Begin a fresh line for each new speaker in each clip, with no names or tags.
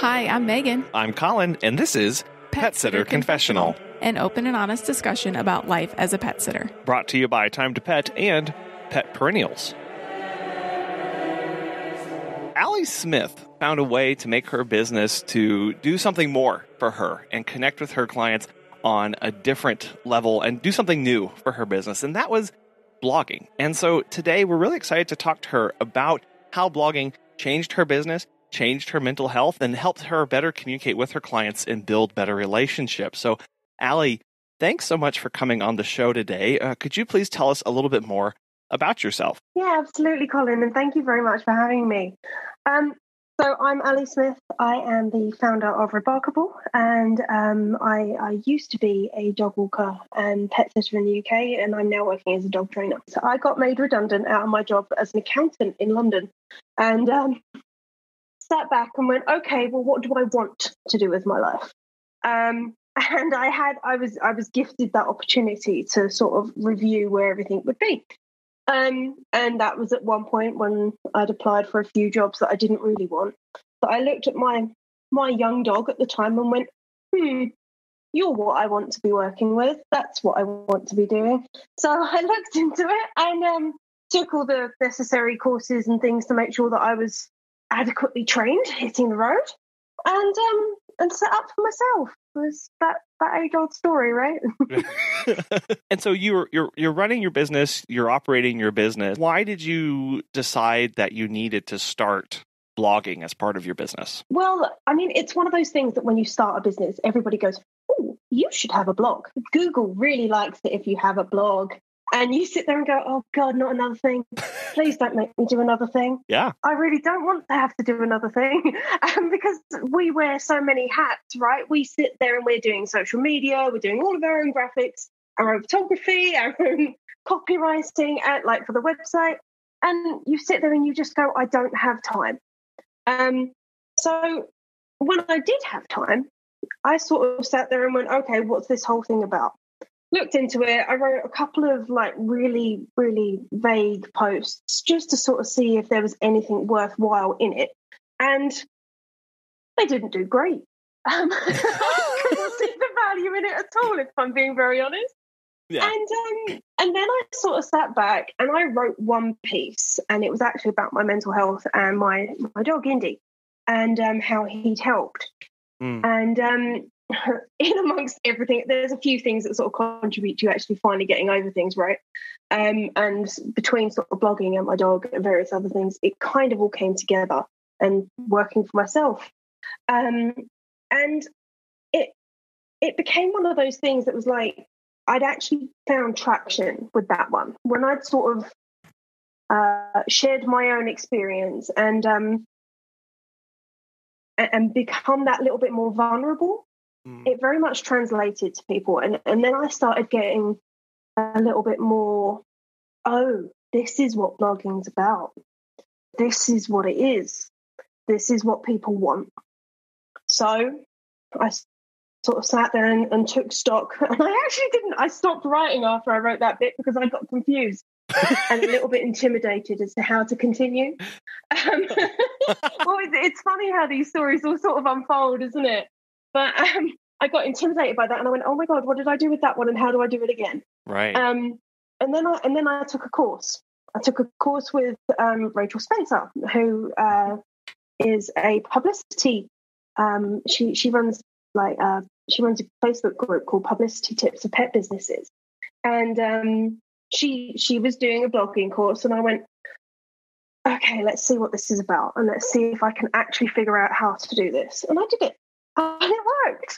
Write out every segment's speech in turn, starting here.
Hi, I'm Megan.
I'm Colin, and this is Pet Sitter Confessional,
an open and honest discussion about life as a pet sitter.
Brought to you by Time to Pet and Pet Perennials. Allie Smith found a way to make her business to do something more for her and connect with her clients on a different level and do something new for her business, and that was blogging. And so today we're really excited to talk to her about how blogging changed her business, changed her mental health, and helped her better communicate with her clients and build better relationships. So, Allie, thanks so much for coming on the show today. Could you please tell us a little bit more about yourself?
Yeah, absolutely, Colin, and thank you very much for having me. So I'm Allie Smith. I am the founder of Rebarkable, and I used to be a dog walker and pet sitter in the UK, and I'm now working as a dog trainer. So I got made redundant out of my job as an accountant in London, and sat back and went, okay, well, what do I want to do with my life? And I was gifted that opportunity to sort of review where everything would be. And that was at one point when I'd applied for a few jobs that I didn't really want. But I looked at my young dog at the time and went, you're what I want to be working with. That's what I want to be doing. So I looked into it and took all the necessary courses and things to make sure that I was adequately trained, hitting the road, and set up for myself. It was that age-old story, right?
And so you're running your business, you're operating your business. Why did you decide that you needed to start blogging as part of your business?
Well, I mean, it's one of those things that when you start a business, everybody goes, oh, you should have a blog. Google really likes it if you have a blog. And you sit there and go, oh, God, not another thing. Please don't make me do another thing.
Yeah.
I really don't want to have to do another thing because we wear so many hats, right? We sit there and we're doing social media. We're doing all of our own graphics, our own photography, our own copywriting, like for the website. And you sit there and you just go, I don't have time. So when I did have time, I sort of sat there and went, okay, what's this whole thing about? Looked into it. I wrote a couple of really, really vague posts just to sort of see if there was anything worthwhile in it. And they didn't do great. I couldn't see the value in it at all, if I'm being very honest.
Yeah.
And then I sort of sat back and I wrote one piece, and it was actually about my mental health and my dog, Indy, and how he'd helped. And in amongst everything, there's a few things that sort of contribute to actually finally getting over things, right? And between sort of blogging and my dog and various other things, it kind of all came together and working for myself. And it became one of those things that was like, I'd actually found traction with that one. When I'd sort of shared my own experience and become that little bit more vulnerable, it very much translated to people. And then I started getting a little bit more, oh, this is what blogging's about. This is what it is. This is what people want. So I sort of sat there and took stock. And I actually didn't. I stopped writing after I wrote that bit because I got confused and a little bit intimidated as to how to continue. Well, it's funny how these stories all sort of unfold, isn't it? But I got intimidated by that, and I went, "Oh my God, what did I do with that one, and how do I do it again?"
Right.
And then I took a course. I took a course with Rachel Spencer, who is a publicity. She runs a Facebook group called Publicity Tips for Pet Businesses, and she was doing a blogging course, and I went, okay, let's see what this is about, and let's see if I can actually figure out how to do this. And I did it. And it worked.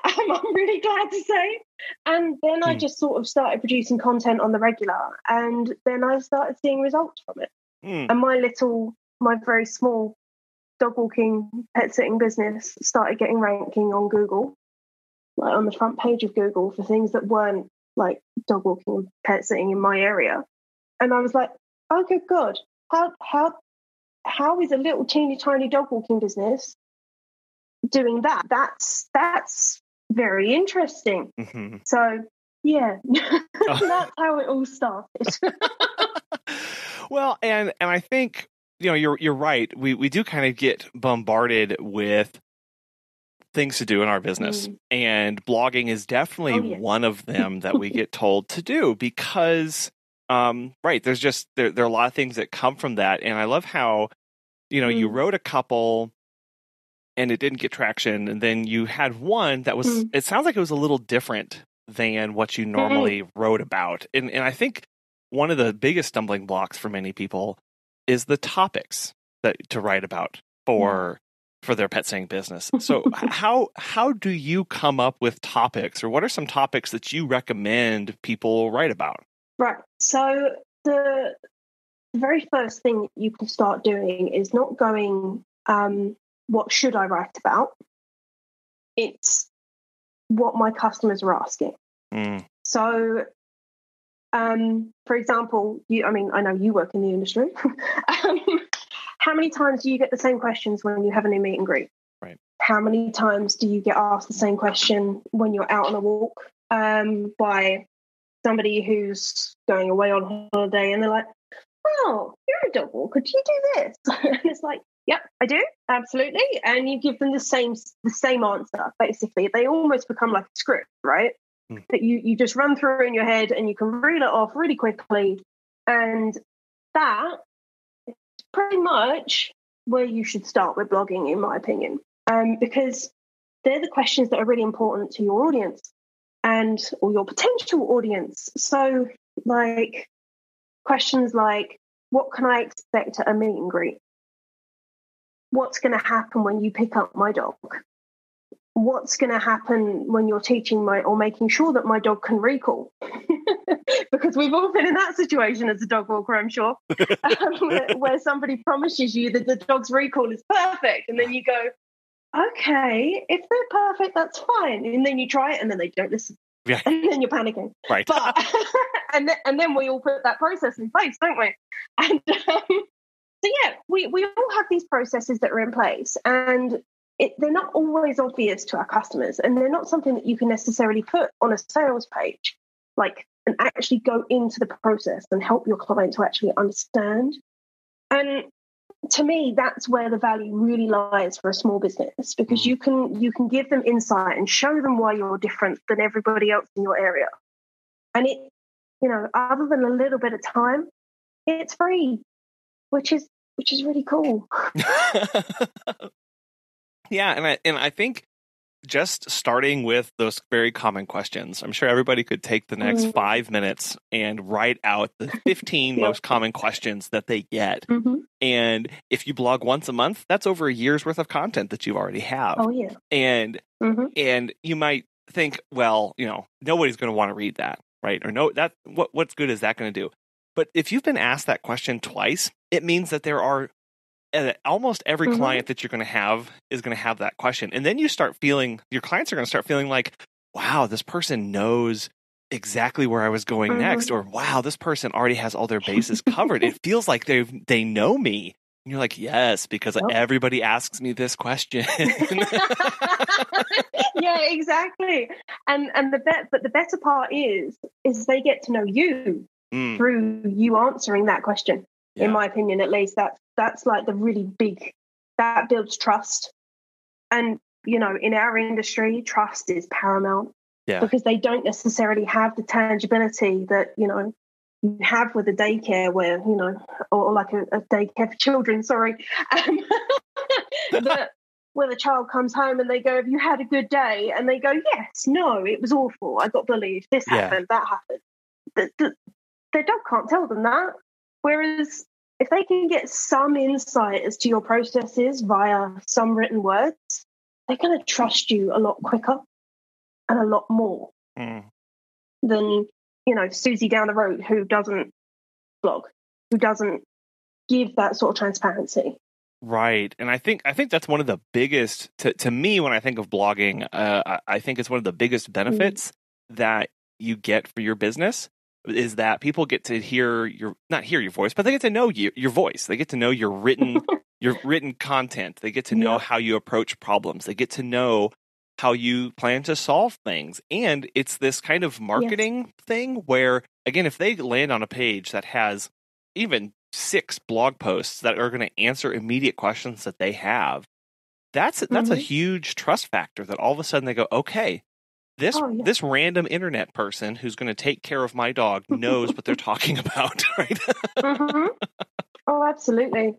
I'm really glad to say. And then I just sort of started producing content on the regular. And then I started seeing results from it. And my very small dog walking, pet sitting business started getting ranking on Google, like on the front page of Google for things that weren't like dog walking and pet sitting in my area. And I was like, oh, good God, how is a little teeny tiny dog walking business doing that? That's very interesting. Mm-hmm. So yeah, that's how it all started.
Well, and I think you're right. We do kind of get bombarded with things to do in our business, and blogging is definitely one of them that we get told to do because, right, there's just there are a lot of things that come from that, and I love how you wrote a couple and it didn't get traction, and then you had one that was it sounds like it was a little different than what you normally wrote about, and I think one of the biggest stumbling blocks for many people is the topics that to write about for their pet sitting business. So how do you come up with topics, or what are some topics that you recommend people write about?
Right. So the very first thing you can start doing is not going, what should I write about? It's what my customers are asking. So, for example, I know you work in the industry. How many times do you get the same questions when you have a new meet and greet?
Right.
How many times do you get asked the same question when you're out on a walk by somebody who's going away on holiday, and they're like, "Oh, you're a dog walker. Do you do this?" And it's like, "Yep, I do, absolutely." And you give them the same answer. Basically, they almost become like a script, right? That you just run through in your head, and you can reel it off really quickly, and that pretty much where you should start with blogging, in my opinion, because they're the questions that are really important to your audience or your potential audience. So, like questions like, what can I expect at a meet and greet? What's going to happen when you pick up my dog? What's going to happen when you're teaching or making sure that my dog can recall? Because we've all been in that situation as a dog walker, I'm sure, where somebody promises you that the dog's recall is perfect. And then you go, okay, if they're perfect, that's fine. And then you try it and then they don't listen.
Yeah.
And then you're panicking.
Right.
But, and then we all put that process in place, don't we? And so, yeah, we all have these processes that are in place. And they're not always obvious to our customers, and they're not something that you can necessarily put on a sales page, and actually go into the process and help your client to actually understand. And to me, that's where the value really lies for a small business, because you can give them insight and show them why you're different than everybody else in your area. And it, other than a little bit of time, it's free, which is really cool.
Yeah, and I think just starting with those very common questions, I'm sure everybody could take the next 5 minutes and write out the 15 most common questions that they get. And if you blog once a month, that's over a year's worth of content that you already have.
Oh, yeah.
And you might think, well, nobody's going to want to read that, right? Or what's good is that going to do? But if you've been asked that question twice, it means that there are almost every client that you're going to have is going to have that question. And then your clients are going to start feeling like, wow, this person knows exactly where I was going next. Or, wow, this person already has all their bases covered. It feels like they know me. And you're like, yes, because everybody asks me this question.
Yeah, exactly. And the better part is they get to know you through you answering that question. Yeah. In my opinion, at least, that's like the really big, that builds trust. And, in our industry, trust is paramount because they don't necessarily have the tangibility that, you have with a daycare where, or like a daycare for children, sorry, where the child comes home and they go, have you had a good day? And they go, yes, no, it was awful. I got bullied. This happened, that happened. Their dog can't tell them that. Whereas if they can get some insight as to your processes via some written words, they're going to trust you a lot quicker and a lot more than, Susie down the road who doesn't blog, who doesn't give that sort of transparency.
Right. And I think that's one of the biggest, to me, when I think of blogging, I think it's one of the biggest benefits that you get for your business. Is that people get to not hear your voice, but they get to know your voice. They get to know your written content. They get to know how you approach problems. They get to know how you plan to solve things. And it's this kind of marketing thing where, again, if they land on a page that has even 6 blog posts that are going to answer immediate questions that they have. That's a huge trust factor that all of a sudden they go, okay, this random internet person who's going to take care of my dog knows what they're talking about, right?
Oh, absolutely.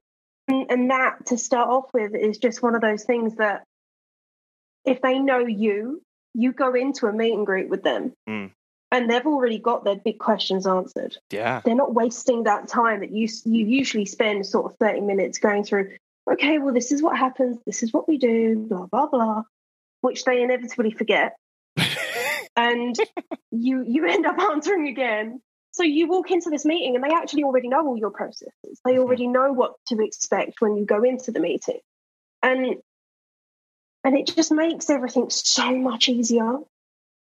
And that, to start off with, is just one of those things that if they know you go into a meet and greet with them and they've already got their big questions answered.
Yeah.
They're not wasting that time that you usually spend sort of 30 minutes going through, okay, well, this is what happens, this is what we do, blah, blah, blah, which they inevitably forget. And you end up answering again. So you walk into this meeting and they actually already know all your processes. They already know what to expect when you go into the meeting. And it just makes everything so much easier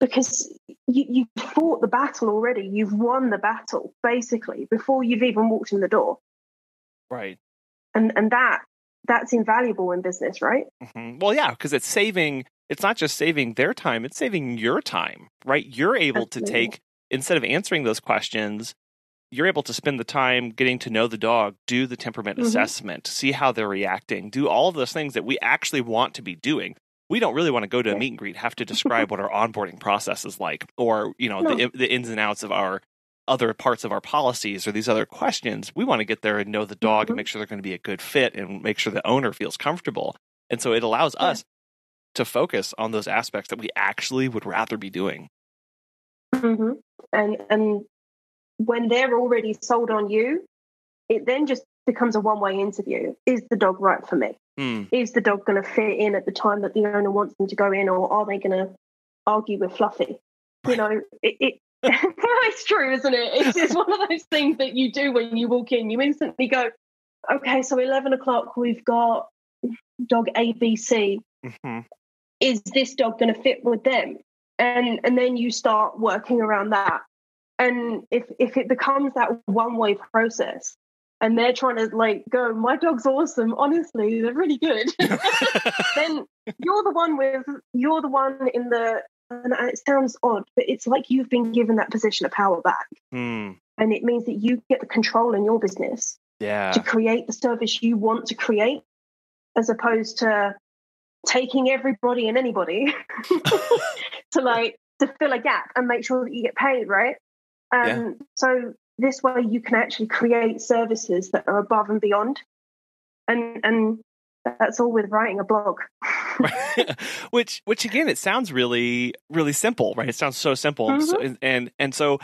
because you've fought the battle already. You've won the battle, basically, before you've even walked in the door.
Right.
And that's invaluable in business, right?
Well, yeah, because it's not just saving their time, it's saving your time, right? You're able to take, instead of answering those questions, you're able to spend the time getting to know the dog, do the temperament assessment, see how they're reacting, do all of those things that we actually want to be doing. We don't really want to go to a meet and greet, have to describe what our onboarding process is like, or, the ins and outs of our other parts of our policies or these other questions. We want to get there and know the dog and make sure they're going to be a good fit and make sure the owner feels comfortable. And so it allows us to focus on those aspects that we actually would rather be doing.
And when they're already sold on you, it then just becomes a one-way interview. Is the dog right for me? Is the dog going to fit in at the time that the owner wants them to go in, or are they going to argue with Fluffy? It's true, isn't it? It's one of those things that you do when you walk in. You instantly go, okay, so 11 o'clock, we've got dog ABC. Is this dog going to fit with them? And then you start working around that. And if it becomes that one-way process and they're trying to go, my dog's awesome, honestly, they're really good, then you're the one in the, and it sounds odd, but it's like you've been given that position of power back. And it means that you get the control in your business to create the service you want to create, as opposed to taking everybody and anybody to fill a gap and make sure that you get paid, right? So this way you can actually create services that are above and beyond. And that's all with writing a blog.
Which again, it sounds really, really simple, right? It sounds so simple. And so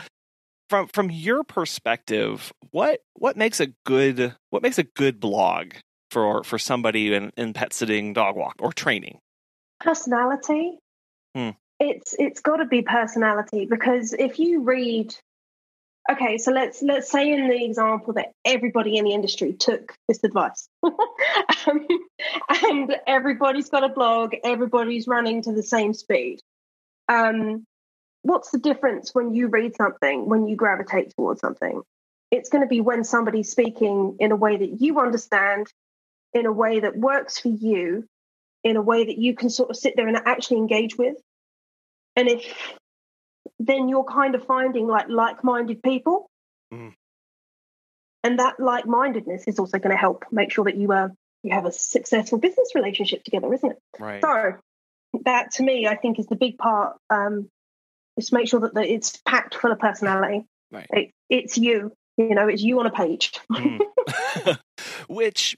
from your perspective, what makes a good blog for somebody in pet sitting, dog walk, or training?
Personality. It's got to be personality, because if you read, okay, so let's say in the example that everybody in the industry took this advice, and everybody's got a blog, everybody's running to the same speed. What's the difference when you read something, when you gravitate towards something? It's going to be when somebody's speaking in a way that you understand, in a way that works for you, in a way that you can sort of sit there and actually engage with. And if then you're kind of finding like-minded people, and that like-mindedness is also going to help make sure that you have a successful business relationship together, isn't it?
Right.
So that, to me, I think is the big part. Is to make sure that it's packed full of personality. Right. It's you. It's you on a page.
Which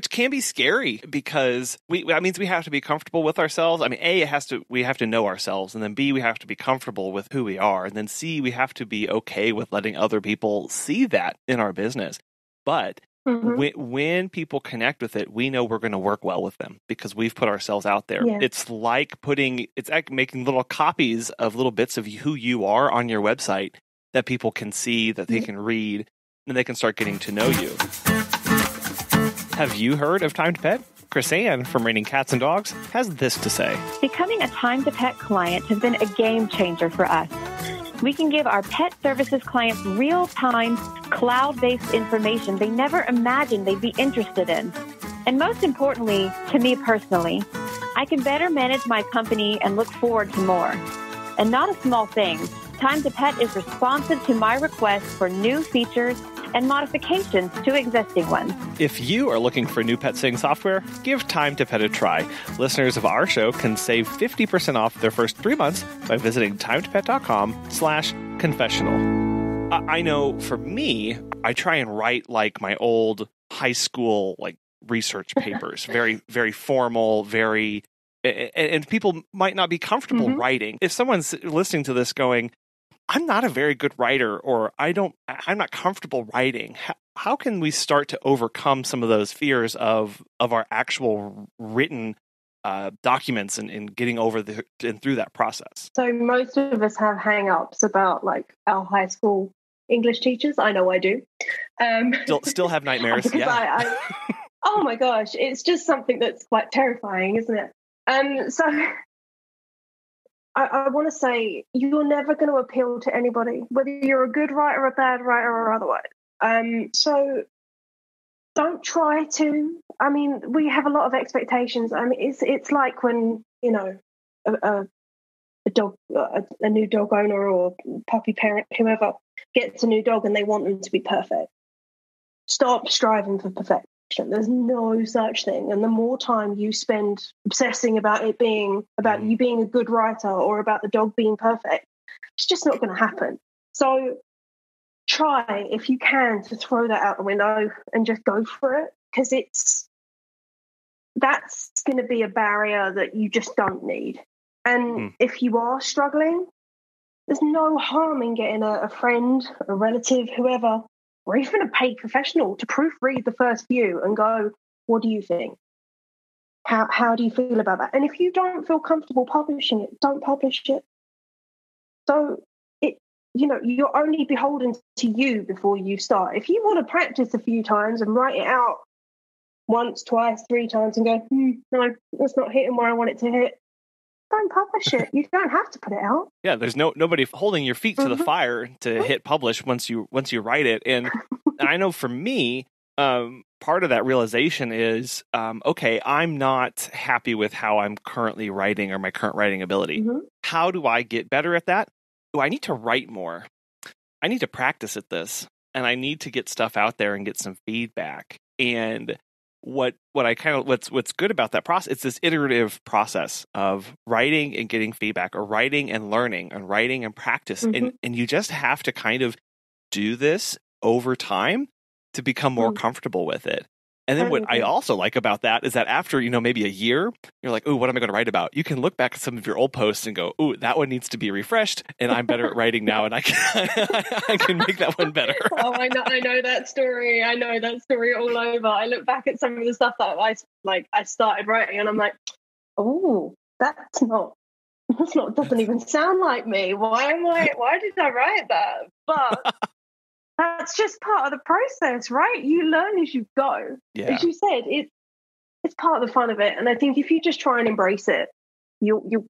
can be scary, because that means we have to be comfortable with ourselves. I mean, A, we have to know ourselves, and then B, we have to be comfortable with who we are, and then C, we have to be okay with letting other people see that in our business. But when people connect with it, we know we're going to work well with them because we've put ourselves out there. Yeah. It's like making little copies of little bits of who you are on your website that people can see, that they can read, and they can start getting to know you. Have you heard of Time to Pet? Chris Ann from Raining Cats and Dogs has this to say.
Becoming a Time to Pet client has been a game changer for us. We can give our pet services clients real-time, cloud-based information they never imagined they'd be interested in. And most importantly, to me personally, I can better manage my company and look forward to more. And not a small thing, Time to Pet is responsive to my requests for new features, and modifications to existing ones.
If you are looking for new pet sitting software, give Time to Pet a try. Listeners of our show can save 50% off their first 3 months by visiting timetopet.com/confessional. I know for me, I try and write like my old high school like research papers, very, very formal, very, and people might not be comfortable writing. If someone's listening to this going, I'm not a very good writer, or I'm not comfortable writing, how can we start to overcome some of those fears of our actual written documents and getting over and through that process?
So most of us have hang-ups about like our high school English teachers. I know I do.
Still have nightmares. Yeah.
Oh my gosh, it's just something that's quite terrifying, isn't it? So I want to say you're never going to appeal to anybody, whether you're a good writer, a bad writer, or otherwise. So don't try to. I mean, we have a lot of expectations. I mean, it's like when, you know, a new dog owner or puppy parent, whoever, gets a new dog and they want them to be perfect. Stop striving for perfection. There's no such thing. And the more time you spend obsessing about it being about you being a good writer or about the dog being perfect, it's just not going to happen. So try, if you can, to throw that out the window and just go for it, because that's going to be a barrier that you just don't need. And if you are struggling, there's no harm in getting a friend, a relative, whoever, or even a paid professional to proofread the first few and go, what do you think? How do you feel about that? And if you don't feel comfortable publishing it, don't publish it. So you're only beholden to you before you start. If you want to practice a few times and write it out once, twice, 3 times and go, no, that's not hitting where I want it to hit, don't publish it. You don't have to put it out.
Yeah, there's nobody holding your feet to the fire to hit publish once you write it. And I know for me, part of that realization is, okay, I'm not happy with how I'm currently writing or my current writing ability. How do I get better at that? Oh, I need to write more. I need to practice at this, and I need to get stuff out there and get some feedback. And what's good about that process, it's this iterative process of writing and getting feedback, or writing and learning, and writing and practice. And you just have to kind of do this over time to become more comfortable with it. And then what I also like about that is that after, maybe a year, you're like, oh, what am I going to write about? You can look back at some of your old posts and go, oh, that one needs to be refreshed, and I'm better at writing now, and I can make that one better.
Oh, I know that story. I know that story all over. I look back at some of the stuff that I started writing, and I'm like, oh, doesn't even sound like me. Why did I write that? But that's just part of the process, right? You learn as you go. Yeah. As you said, it's part of the fun of it. And I think if you just try and embrace it, you'll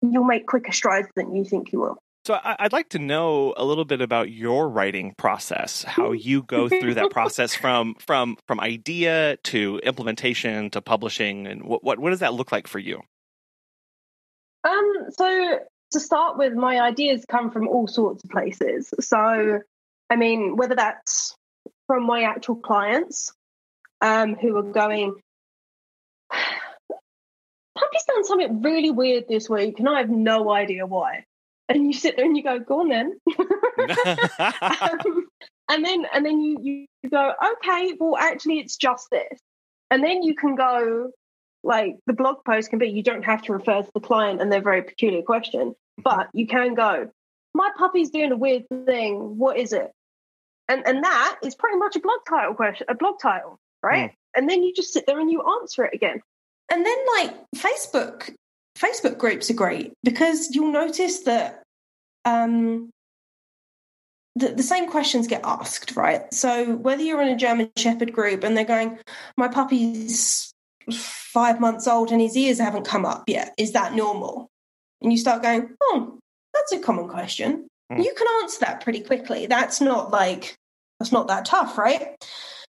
make quicker strides than you think you will.
So I'd like to know a little bit about your writing process, how you go through that process from idea to implementation to publishing, and what does that look like for you?
So to start with, my ideas come from all sorts of places. So I mean, whether that's from my actual clients who are going, Puppy's done something really weird this week and I have no idea why. And you sit there and you go, go on then. and then you go, okay, well, actually, it's just this. And then you can go, like, the blog post can be, you don't have to refer to the client and their very peculiar question, but you can go, my puppy's doing a weird thing. What is it? And that is pretty much a blog title, right? And then you just sit there and you answer it again.
And then, like, Facebook groups are great because you'll notice that the same questions get asked, right? So whether you're in a German Shepherd group and they're going, my puppy's 5 months old and his ears haven't come up yet, is that normal? And you start going, oh, that's a common question. You can answer that pretty quickly. That's not that tough, right?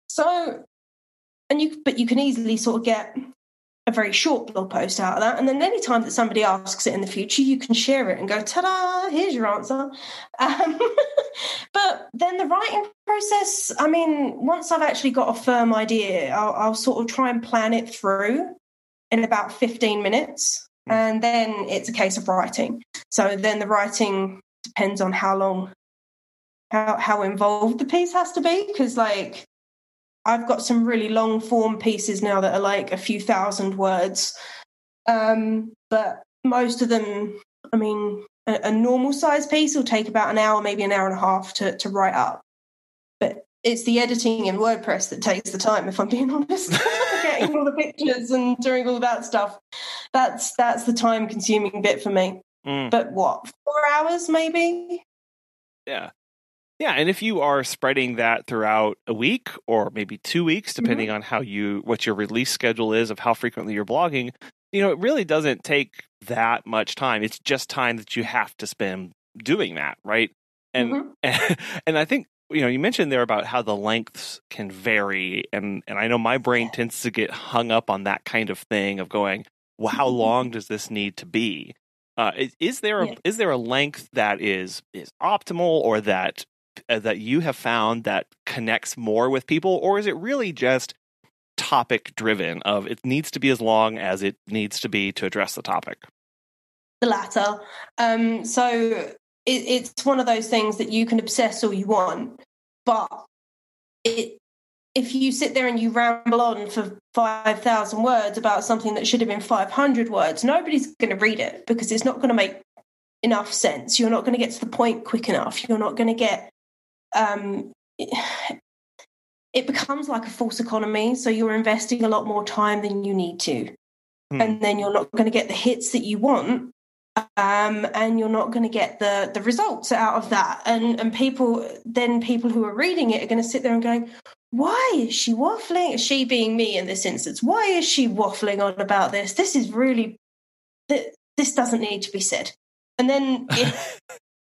So, but you can easily sort of get a very short blog post out of that. And then anytime that somebody asks it in the future, you can share it and go, ta-da, here's your answer. But then the writing process, I mean, once I've actually got a firm idea, I'll sort of try and plan it through in about 15 minutes. And then it's a case of writing. So then the writing depends on how long, how involved the piece has to be. Because, like, I've got some really long form pieces now that are like a few thousand words. But most of them, I mean, a normal size piece will take about an hour, maybe an hour and a half to write up. But it's the editing in WordPress that takes the time, if I'm being honest. Getting all the pictures and doing all that stuff. That's the time consuming bit for me. But what, 4 hours maybe?
Yeah. Yeah, and if you are spreading that throughout a week or maybe 2 weeks, depending on what your release schedule is of how frequently you're blogging, it really doesn't take that much time. It's just time that you have to spend doing that, right? And and I think you mentioned there about how the lengths can vary, and I know my brain tends to get hung up on that kind of thing of going, well, how long does this need to be? Is there a length that is optimal, or that you have found that connects more with people, or is it really just topic driven of it needs to be as long as it needs to be to address the topic?
The latter. So it's one of those things that you can obsess all you want, but if you sit there and you ramble on for 5,000 words about something that should have been 500 words, nobody's going to read it because it's not going to make enough sense. You're not going to get to the point quick enough. You're not going to get it becomes like a false economy, so you're investing a lot more time than you need to, and then you're not going to get the hits that you want, and you're not going to get the results out of that, and people who are reading it are going to sit there and going, why is she waffling? She being me in this instance, why is she waffling on about this? This is really, this doesn't need to be said. And then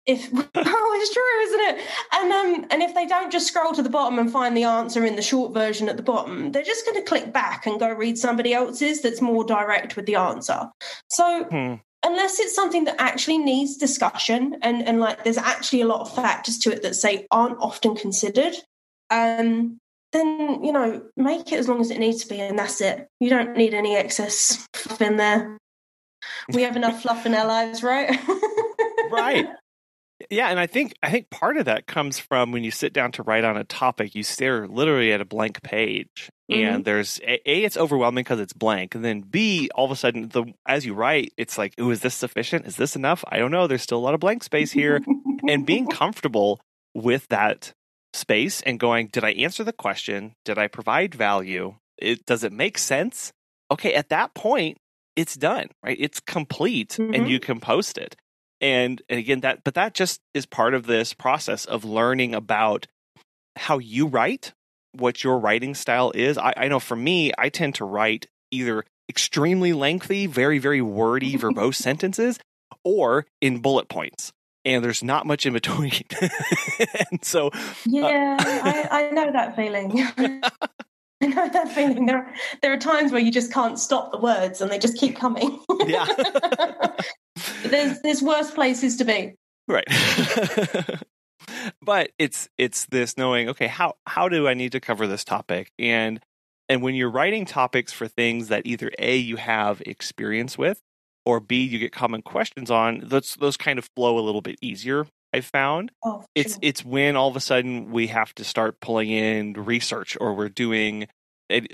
it's true, isn't it? And if they don't just scroll to the bottom and find the answer in the short version at the bottom, they're just going to click back and go read somebody else's that's more direct with the answer. So unless it's something that actually needs discussion and like there's actually a lot of factors to it that say aren't often considered, then make it as long as it needs to be, and that's it. You don't need any excess fluff in there. We have enough fluff in our lives, right?
Right. Yeah, and I think part of that comes from when you sit down to write on a topic, you stare literally at a blank page, and there's it's overwhelming because it's blank, and then B, all of a sudden, as you write, it's like, ooh, is this sufficient? Is this enough? I don't know. There's still a lot of blank space here, and being comfortable with that space and going, did I answer the question? Did I provide value? Does it make sense? Okay, at that point, it's done, right? It's complete, and you can post it. And again, that just is part of this process of learning about how you write, what your writing style is. I know for me, I tend to write either extremely lengthy, very, very wordy, verbose sentences, or in bullet points. And there's not much in between. And so,
I know that feeling. I know that feeling. There are times where you just can't stop the words, and they just keep coming.
Yeah.
There's worse places to be.
Right. But it's this knowing, okay, how do I need to cover this topic? And when you're writing topics for things that either A, you have experience with, or B, you get common questions on, those kind of flow a little bit easier, I've found.
Oh,
it's when all of a sudden we have to start pulling in research, or we're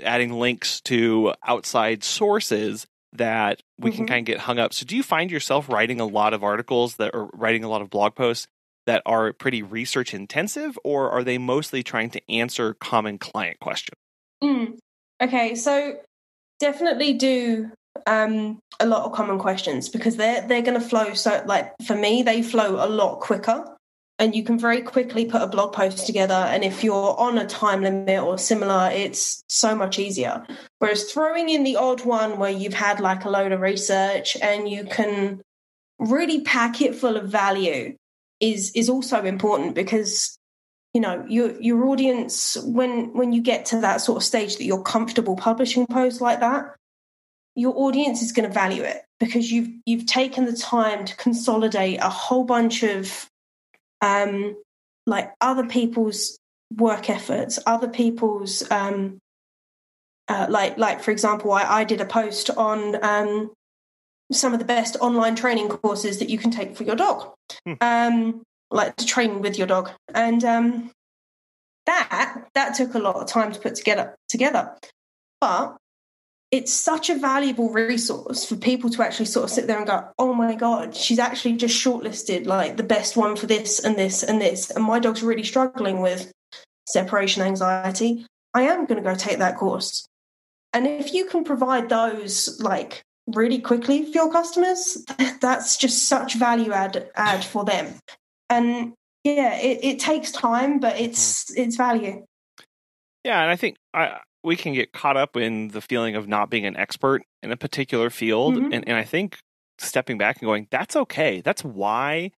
adding links to outside sources that we can kind of get hung up. So do you find yourself writing a lot of articles writing a lot of blog posts that are pretty research intensive, or are they mostly trying to answer common client questions?
Okay, so definitely do a lot of common questions, because they're going to flow. So like for me, they flow a lot quicker, and you can very quickly put a blog post together. And if you're on a time limit or similar, it's so much easier. Whereas throwing in the odd one where you've had like a load of research and you can really pack it full of value is also important, because your audience, when you get to that sort of stage that you're comfortable publishing posts like that, your audience is going to value it because you've taken the time to consolidate a whole bunch of like other people's work efforts, other people's like for example, I did a post on some of the best online training courses that you can take for your dog, like to train with your dog, and that took a lot of time to put together, but it's such a valuable resource for people to actually sort of sit there and go, oh my God, she's actually just shortlisted like the best one for this and this and this. And my dog's really struggling with separation anxiety. I am going to go take that course. And if you can provide those like really quickly for your customers, that's just such value add for them. And yeah, it takes time, but it's value.
Yeah, and I think we can get caught up in the feeling of not being an expert in a particular field. And I think stepping back and going, that's okay. That's why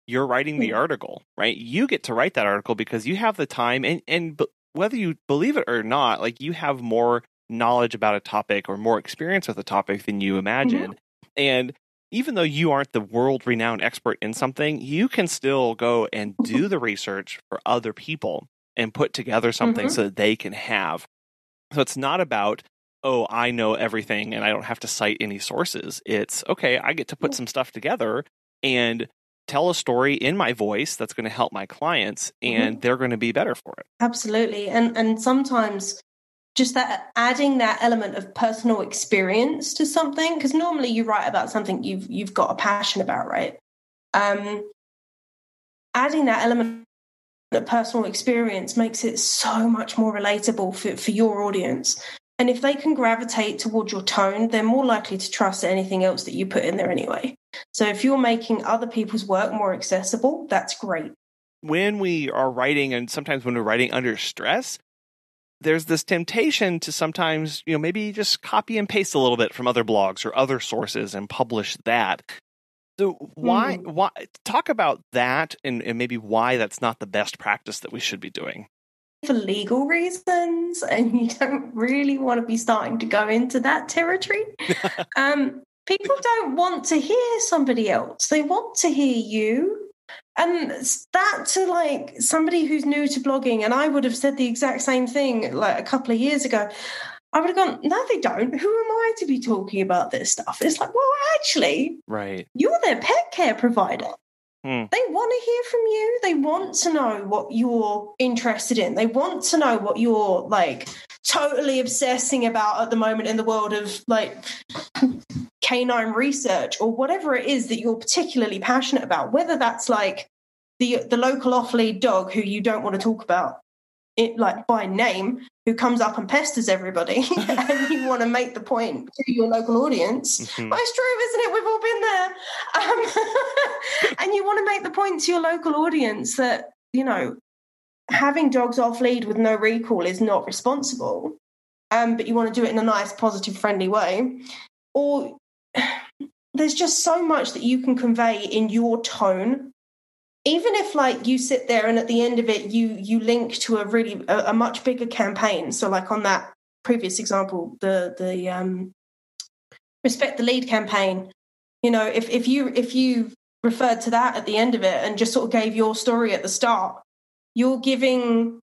you're writing the article, right? You get to write that article because you have the time and whether you believe it or not, like you have more knowledge about a topic or more experience with a topic than you imagine. And even though you aren't the world-renowned expert in something, you can still go and do the research for other people and put together something so that they can have. So it's not about, oh, I know everything and I don't have to cite any sources. It's, okay, I get to put some stuff together and tell a story in my voice that's going to help my clients, and they're going to be better for it.
Absolutely. And sometimes just that adding that element of personal experience to something, because normally you write about something you've got a passion about, right? Adding that element of personal experience makes it so much more relatable for your audience. And if they can gravitate towards your tone, they're more likely to trust anything else that you put in there anyway. So if you're making other people's work more accessible, that's great.
When we are writing, and sometimes when we're writing under stress, there's this temptation to sometimes, maybe just copy and paste a little bit from other blogs or other sources and publish that. So why talk about that and maybe why that's not the best practice that we should be doing?
For legal reasons, and you don't really want to be starting to go into that territory. People don't want to hear somebody else. They want to hear you. And that to like somebody who's new to blogging, and I would have said the exact same thing like a couple of years ago, I would have gone, no, they don't. Who am I to be talking about this stuff? It's like, well, actually,
right.
You're their pet care provider. They want to hear from you. They want to know what you're interested in. They want to know what you're like totally obsessing about at the moment in the world of like canine research or whatever it is that you're particularly passionate about, whether that's like the local off-lead dog who you don't want to talk about it like by name, who comes up and pesters everybody and you want to make the point to your local audience. Well, it's true, isn't it? We've all been there. And you want to make the point to your local audience that, having dogs off lead with no recall is not responsible, but you want to do it in a nice, positive, friendly way. Or there's just so much that you can convey in your tone. Even if like you sit there and at the end of it, you link to a much bigger campaign. So like on that previous example, the Respect the Lead campaign, if you referred to that at the end of it and just sort of gave your story at the start, you're giving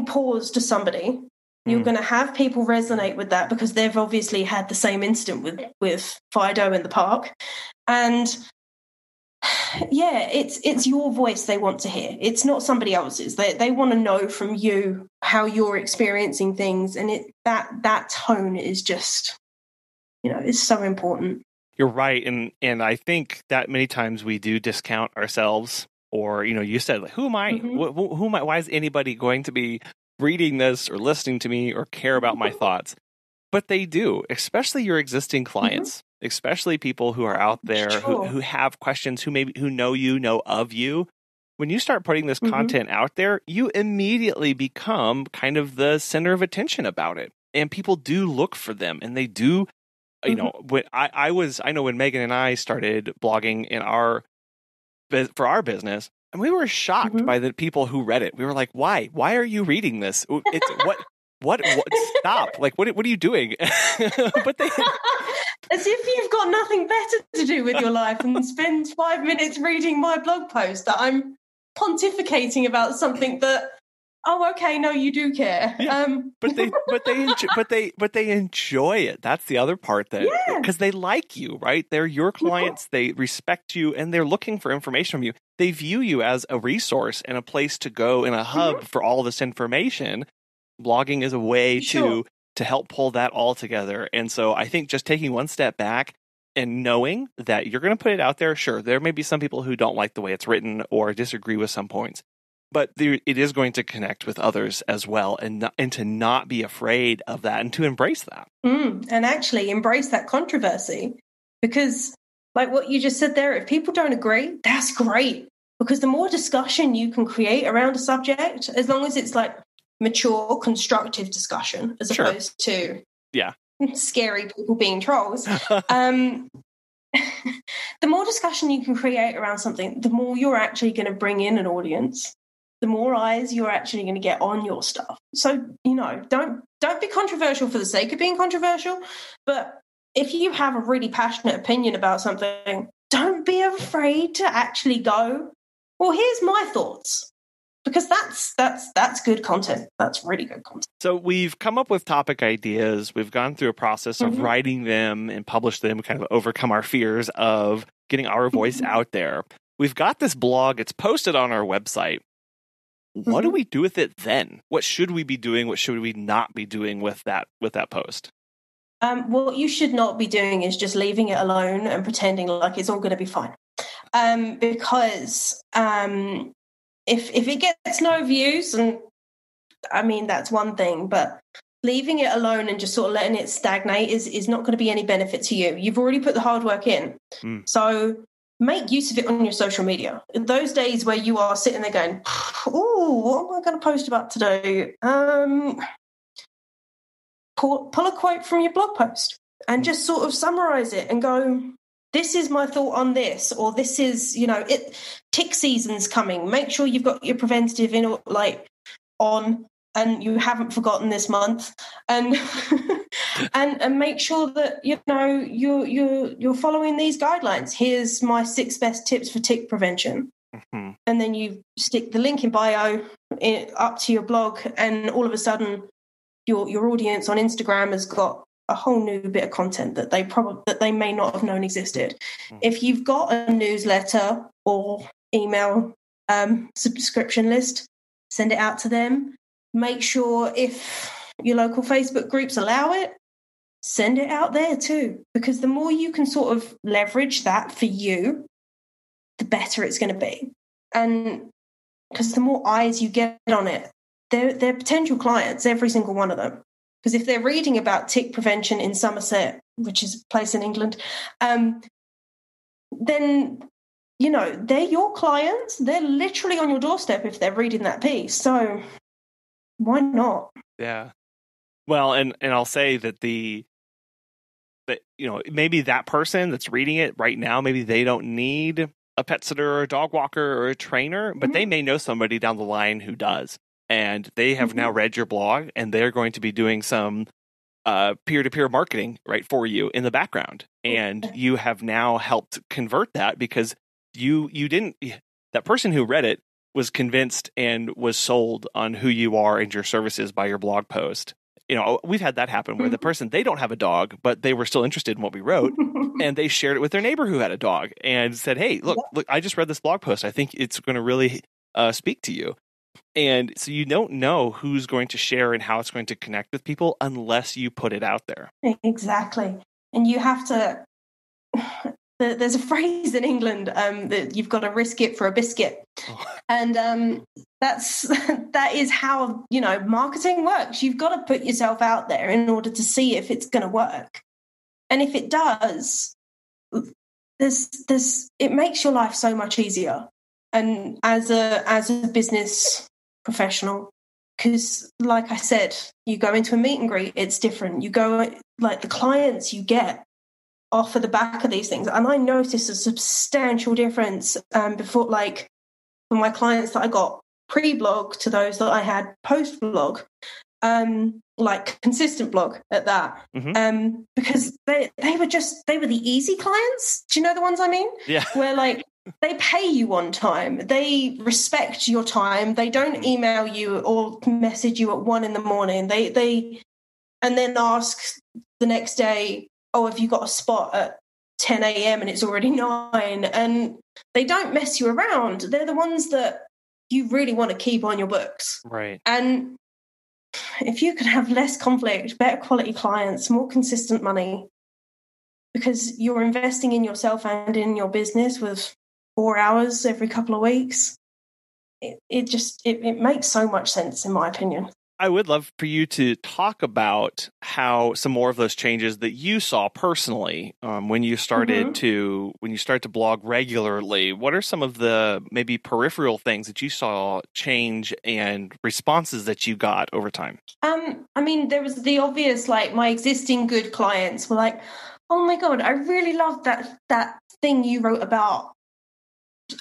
pause to somebody. You're going to have people resonate with that because they've obviously had the same incident with Fido in the park. And yeah, it's your voice they want to hear. It's not somebody else's. They want to know from you how you're experiencing things, and that tone is just, is so important.
You're right, and I think that many times we do discount ourselves, or you said, like, who am I? Who am I? Why is anybody going to be reading this or listening to me or care about my thoughts? But they do, especially your existing clients. Especially people who are out there who have questions, who know of you. When you start putting this content out there, you immediately become kind of the center of attention about it. And people do look for them, and they do, when I know when Megan and I started blogging for our business, and we were shocked by the people who read it. We were like, why are you reading this? It's what stop, like what are you doing? But they
as if you've got nothing better to do with your life than spend 5 minutes reading my blog post that I'm pontificating about something that, oh, okay, no, you do care.
Yeah. But they enjoy it. That's the other part, that because they like you, right? They're your clients. They respect you, and they're looking for information from you. They view you as a resource and a place to go and a hub for all this information. Blogging is a way to help pull that all together. And so I think just taking one step back and knowing that you're going to put it out there. Sure, there may be some people who don't like the way it's written or disagree with some points, but it is going to connect with others as well, and to not be afraid of that and to embrace that.
And actually embrace that controversy, because like what you just said there, if people don't agree, that's great, because the more discussion you can create around a subject, as long as it's like mature, constructive discussion, as opposed to scary people being trolls. The more discussion you can create around something, the more you're actually going to bring in an audience, the more eyes you're actually going to get on your stuff. So, don't be controversial for the sake of being controversial, but if you have a really passionate opinion about something, don't be afraid to actually go, well, here's my thoughts. Because that's good content. That's really good content.
So we've come up with topic ideas. We've gone through a process of writing them and publish them, kind of overcome our fears of getting our voice out there. We've got this blog. It's posted on our website. What do we do with it then? What should we be doing? What should we not be doing with that post?
What you should not be doing is just leaving it alone and pretending like it's all going to be fine. Because if it gets no views, and I mean, that's one thing, but leaving it alone and just sort of letting it stagnate is not going to be any benefit to you. You've already put the hard work in. So make use of it on your social media. In those days where you are sitting there going, oh, what am I going to post about today? Pull a quote from your blog post and just sort of summarize it and go, this is my thought on this, or this is, tick season's coming. Make sure you've got your preventative on, and you haven't forgotten this month, and and make sure that you're following these guidelines. Here's my 6 best tips for tick prevention, and then you stick the link in bio up to your blog, and all of a sudden, your audience on Instagram has got a whole new bit of content that they may not have known existed. If you've got a newsletter or email subscription list, send it out to them. Make sure if your local Facebook groups allow it, send it out there too, because the more you can sort of leverage that for you, the better it's going to be. And because the more eyes you get on it, they're potential clients, every single one of them. Because if they're reading about tick prevention in Somerset, which is a place in England, then, they're your clients. They're literally on your doorstep if they're reading that piece. So why not?
Yeah. Well, and I'll say that maybe that person that's reading it right now, maybe they don't need a pet sitter or a dog walker or a trainer, but they may know somebody down the line who does. And they have now read your blog, and they're going to be doing some peer-to-peer marketing right for you in the background. And you have now helped convert that, because that person who read it was convinced and was sold on who you are and your services by your blog post. We've had that happen where the person, they don't have a dog, but they were still interested in what we wrote, and they shared it with their neighbor who had a dog and said, hey, look, I just read this blog post. I think it's going to really speak to you. And so you don't know who's going to share and how it's going to connect with people unless you put it out there.
Exactly. And you have to, there's a phrase in England that you've got to risk it for a biscuit. And that is how, marketing works. You've got to put yourself out there in order to see if it's going to work. And if it does, it makes your life so much easier. And as a business professional, because like I said, you go into a meet and greet, it's different. You go, like, the clients you get off of the back of these things. And I noticed a substantial difference before, like, for my clients that I got pre-blog to those that I had post-blog. like consistent blog at that. Because they were the easy clients. Do you know the ones I mean?
Yeah.
Where like they pay you on time, they respect your time, they don't email you or message you at 1 a.m. They and then ask the next day, oh, have you got a spot at 10 a.m. and it's already 9? And they don't mess you around. They're the ones that you really want to keep on your books.
Right.
And if you could have less conflict, better quality clients, more consistent money, because you're investing in yourself and in your business with 4 hours every couple of weeks, it makes so much sense, in my opinion.
I would love for you to talk about how some more of those changes that you saw personally when you started to blog regularly. What are some of the maybe peripheral things that you saw change and responses that you got over time?
I mean, there was the obvious, like my existing good clients were like, "Oh my God, I really love that thing you wrote about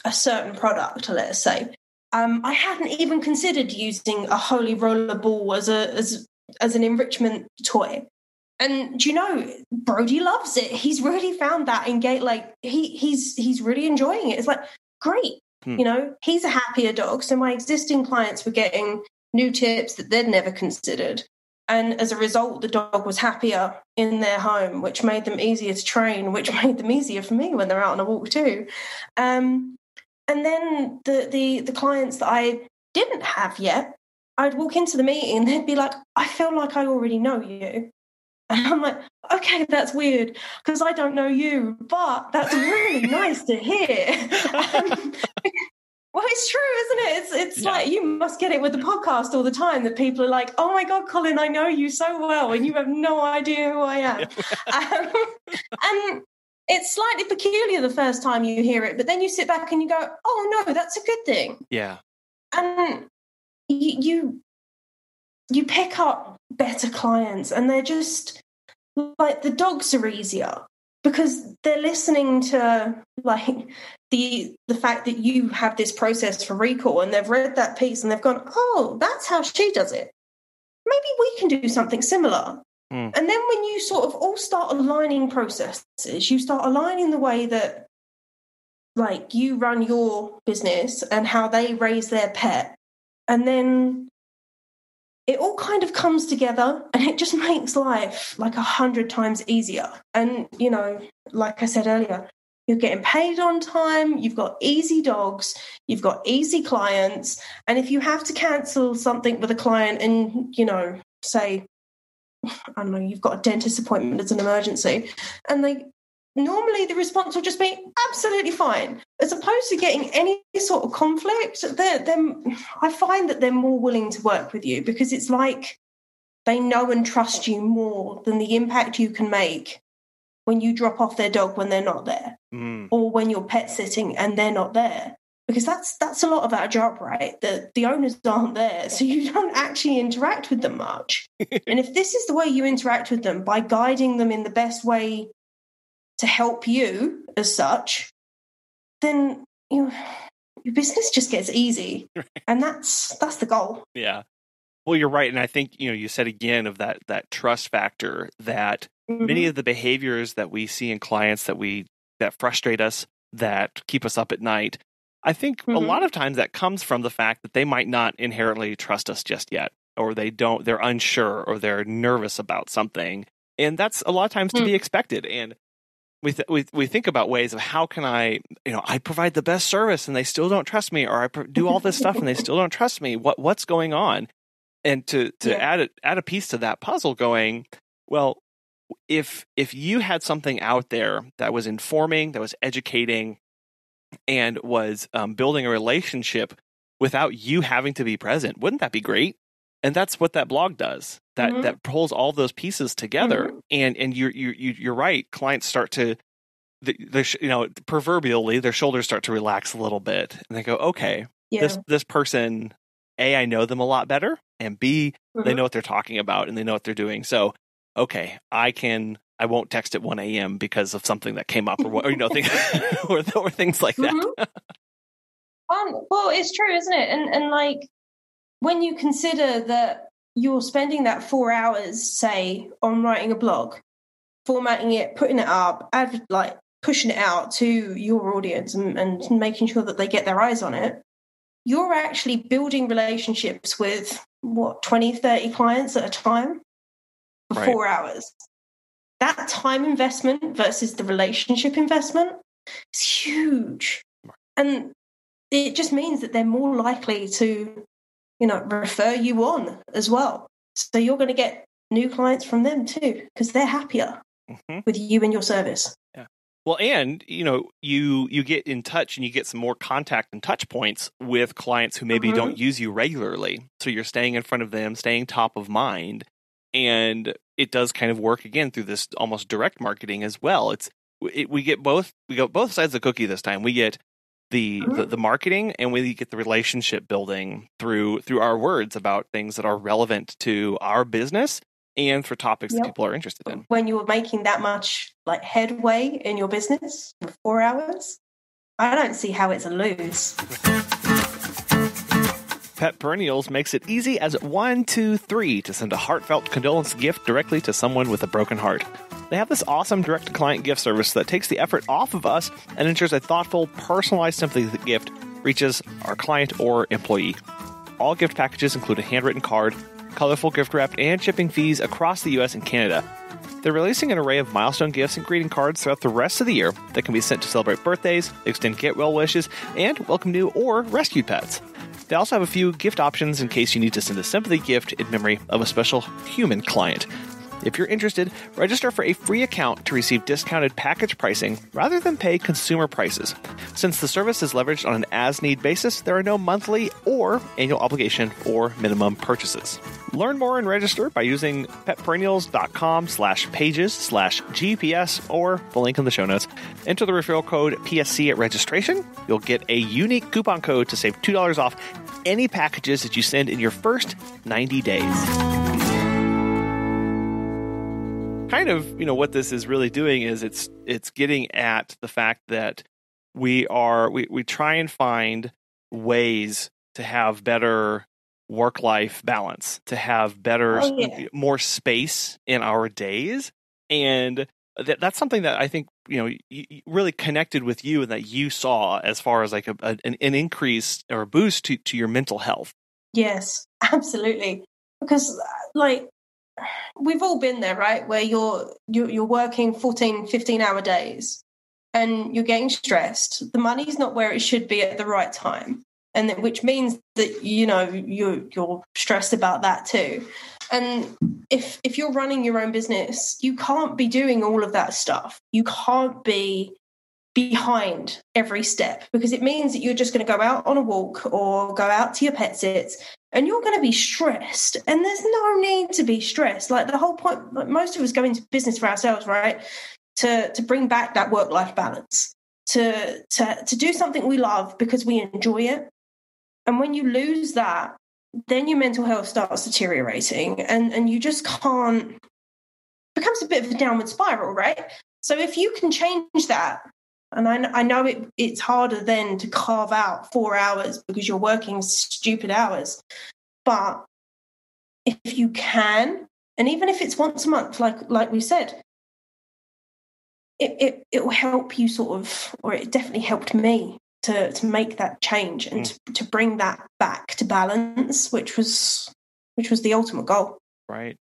a certain product." Let's say. I hadn't even considered using a holy roller ball as an enrichment toy. And do you know, Brody loves it. He's really found that engage, like he's really enjoying it. It's like, great. You know, he's a happier dog. So my existing clients were getting new tips that they'd never considered. And as a result, the dog was happier in their home, which made them easier to train, which made them easier for me when they're out on a walk too. And then the clients that I didn't have yet, I'd walk into the meeting and they'd be like, I feel like I already know you. And I'm like, okay, that's weird because I don't know you, but that's really nice to hear. Well, it's true, isn't it? It's like you must get it with the podcast all the time that people are like, oh my God, Colin, I know you so well and you have no idea who I am. And it's slightly peculiar the first time you hear it, but then you sit back and you go, oh, no, that's a good thing.
Yeah.
And you pick up better clients and they're just like the dogs are easier because they're listening to like the fact that you have this process for recall and they've read that piece and they've gone, oh, that's how she does it. Maybe we can do something similar. And then when you sort of all start aligning processes, you start aligning the way that like you run your business and how they raise their pet. And then it all kind of comes together and it just makes life like 100 times easier. And, you know, like I said earlier, you're getting paid on time, you've got easy dogs, you've got easy clients. And if you have to cancel something with a client and, you know, say, I don't know, you've got a dentist appointment as an emergency, and normally the response will just be absolutely fine, as opposed to getting any sort of conflict. I find that they're more willing to work with you because it's like they know and trust you more than the impact you can make when you drop off their dog when they're not there, or when you're pet sitting and they're not there. Because that's a lot of our job, right? The owners aren't there, so you don't actually interact with them much. And if this is the way you interact with them, by guiding them in the best way to help you as such, then your business just gets easy. And that's the goal.
Yeah. Well, you're right. And I think, you know, you said again of that trust factor that many of the behaviors that we see in clients that frustrate us, that keep us up at night, I think a lot of times that comes from the fact that they might not inherently trust us just yet, or they're unsure, or they're nervous about something. And that's a lot of times to be expected. And we think about ways of how can I provide the best service and they still don't trust me, or I do all this stuff and they still don't trust me. What's going on? And to add a piece to that puzzle going, well, if you had something out there that was informing, that was educating, and was building a relationship without you having to be present, wouldn't that be great? And that's what that blog does. That pulls all those pieces together. And you're right. Clients start to, proverbially, their shoulders start to relax a little bit, and they go, okay, this person, A, I know them a lot better, and B, they know what they're talking about and they know what they're doing. So, okay, I won't text at 1 a.m. because of something that came up, or things, or things like that.
Well, it's true, isn't it? And like when you consider that you're spending that 4 hours, say, on writing a blog, formatting it, putting it up, pushing it out to your audience and making sure that they get their eyes on it, you're actually building relationships with 20, 30 clients at a time for 4 hours. That time investment versus the relationship investment is huge. And it just means that they're more likely to, refer you on as well. So you're going to get new clients from them too, because they're happier with you and your service.
Yeah. Well, and, you get in touch and you get some more contact and touch points with clients who maybe don't use you regularly. So you're staying in front of them, staying top of mind. And it does kind of work again through this almost direct marketing as well. We go both sides of the cookie this time. We get the marketing and we get the relationship building through our words about things that are relevant to our business and for topics that people are interested in.
When you're making that much headway in your business for 4 hours, I don't see how it's a lose.
Pet Perennials makes it easy as 1, 2, 3 to send a heartfelt condolence gift directly to someone with a broken heart. They have this awesome direct-to-client gift service that takes the effort off of us and ensures a thoughtful, personalized sympathy gift reaches our client or employee. All gift packages include a handwritten card, colorful gift wrap, and shipping fees across the U.S. and Canada. They're releasing an array of milestone gifts and greeting cards throughout the rest of the year that can be sent to celebrate birthdays, extend get well wishes, and welcome new or rescued pets. They also have a few gift options in case you need to send a sympathy gift in memory of a special human client. If you're interested, register for a free account to receive discounted package pricing rather than pay consumer prices. Since the service is leveraged on an as-need basis, there are no monthly or annual obligation or minimum purchases. Learn more and register by using petperennials.com/pages/GPS or the link in the show notes. Enter the referral code PSC at registration. You'll get a unique coupon code to save $2 off any packages that you send in your first 90 days. Kind of, what this is really doing is it's getting at the fact that we try and find ways to have better work-life balance, to have better, more space in our days. And that's something that I think, really connected with you and that you saw as far as an increase or a boost to your mental health.
Yes, absolutely. Because we've all been there, right? Where you're working 14, 15-hour days and you're getting stressed. The money's not where it should be at the right time. And which means that, you're stressed about that too. And if you're running your own business, you can't be doing all of that stuff. You can't be behind every step because it means that you're just going to go out on a walk or go out to your pet sits and you're going to be stressed. And there's no need to be stressed. The whole point, most of us go into business for ourselves, right? To bring back that work-life balance, to do something we love because we enjoy it. And when you lose that, then your mental health starts deteriorating and you just can't, it becomes a bit of a downward spiral, right? So if you can change that, and I know it's harder then to carve out 4 hours because you're working stupid hours. But if you can, and even if it's once a month, like we said, it will help you or it definitely helped me to make that change and to bring that back to balance, which was the ultimate goal.
Right.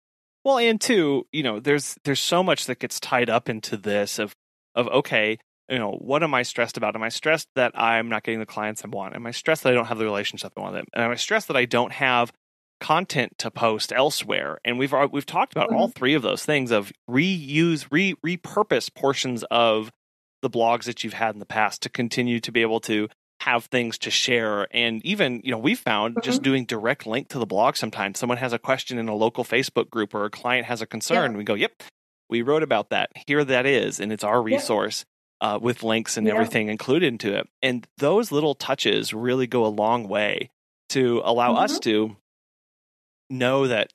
Well, and too, there's so much that gets tied up into this of okay, what am I stressed about? Am I stressed that I'm not getting the clients I want? Am I stressed that I don't have the relationship I want? Am I stressed that I don't have content to post elsewhere? And we've talked about all three of those things of repurpose portions of the blogs that you've had in the past to continue to be able to have things to share. And even, we've found just doing direct link to the blog sometimes. Someone has a question in a local Facebook group or a client has a concern. We go, yep, we wrote about that. Here that is. And it's our resource. With links and everything included into it. And those little touches really go a long way to allow us to know that,